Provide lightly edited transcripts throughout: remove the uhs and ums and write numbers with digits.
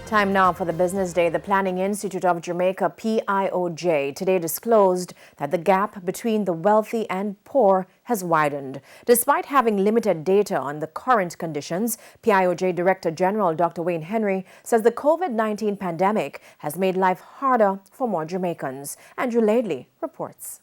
Time now for the business day. The Planning Institute of Jamaica, PIOJ, today disclosed that the gap between the wealthy and poor has widened. Despite having limited data on the current conditions, PIOJ Director General Dr. Wayne Henry says the COVID-19 pandemic has made life harder for more Jamaicans. Andrew Laidley reports.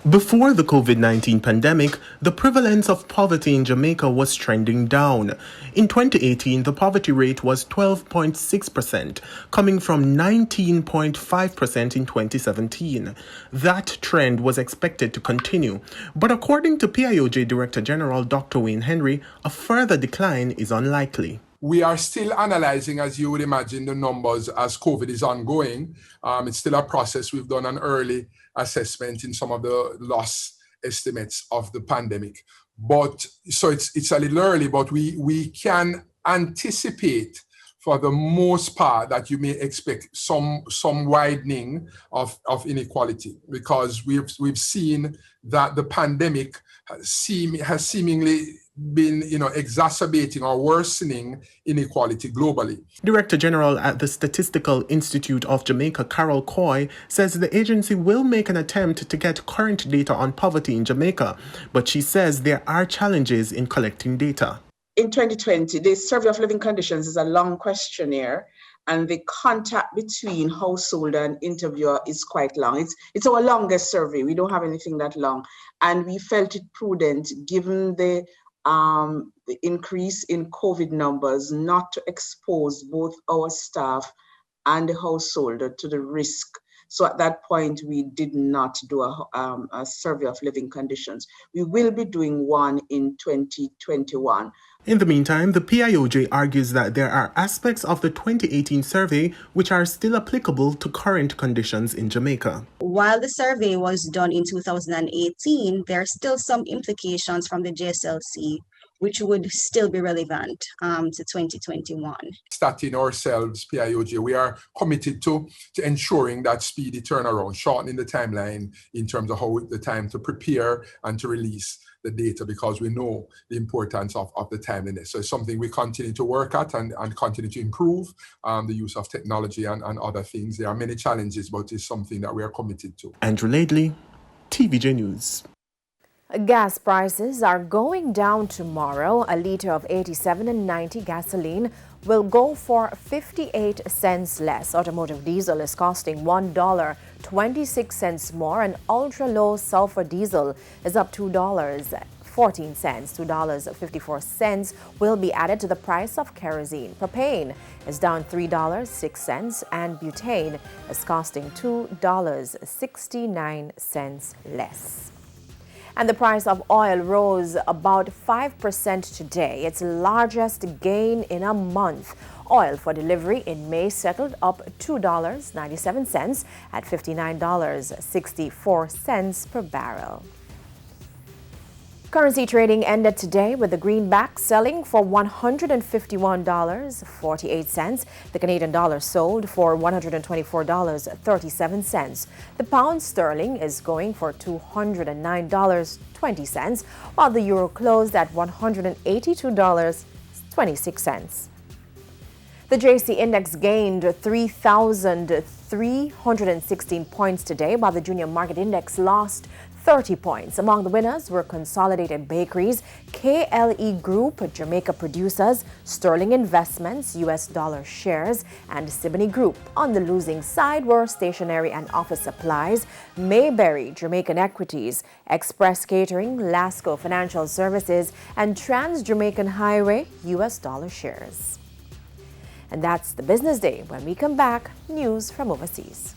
Before the COVID-19 pandemic, the prevalence of poverty in Jamaica was trending down. In 2018, the poverty rate was 12.6%, coming from 19.5% in 2017. That trend was expected to continue, but according to PIOJ Director General Dr. Wayne Henry, a further decline is unlikely. We are still analyzing, as you would imagine, the numbers as COVID is ongoing. It's still a process. We've done an early assessment in some of the loss estimates of the pandemic. But so it's a little early, but we can anticipate for the most part that you may expect some widening of inequality, because we've seen that the pandemic has seemingly been exacerbating or worsening inequality globally. Director General at the Statistical Institute of Jamaica, Carol Coy, says the agency will make an attempt to get current data on poverty in Jamaica, but she says there are challenges in collecting data. In 2020, the Survey of Living Conditions is a long questionnaire, and the contact between household and interviewer is quite long. It's our longest survey. We don't have anything that long. And we felt it prudent, given the increase in COVID numbers, not to expose both our staff and the household to the risk. So at that point, we did not do a survey of living conditions. We will be doing one in 2021. In the meantime, the PIOJ argues that there are aspects of the 2018 survey which are still applicable to current conditions in Jamaica. While the survey was done in 2018, there are still some implications from the JSLC which would still be relevant to 2021. Starting ourselves, PIOJ, we are committed to ensuring that speedy turnaround, shortening the timeline in terms of how the time to prepare and to release the data, because we know the importance of the timeliness. So it's something we continue to work at and continue to improve the use of technology and other things. There are many challenges, but it's something that we are committed to. Andrew Laidley, TVJ News. Gas prices are going down tomorrow. A litre of 87.90 gasoline will go for 58 cents less. Automotive diesel is costing $1.26 more, and ultra-low sulfur diesel is up $2.14. $2.54 will be added to the price of kerosene. Propane is down $3.06, and butane is costing $2.69 less. And the price of oil rose about 5% today, its largest gain in a month. Oil for delivery in May settled up $2.97 at $59.64 per barrel. Currency trading ended today with the greenback selling for $151.48. The Canadian dollar sold for $124.37. The pound sterling is going for $209.20, while the euro closed at $182.26. The JC Index gained 3,316 points today, while the Junior Market Index lost 30 points. Among the winners were Consolidated Bakeries, KLE Group, Jamaica Producers, Sterling Investments, US Dollar Shares, and Siboney Group. On the losing side were Stationery and Office Supplies, Mayberry, Jamaican Equities, Express Catering, Lasco Financial Services, and Trans-Jamaican Highway, US Dollar Shares. And that's the Business Day. When we come back, news from overseas.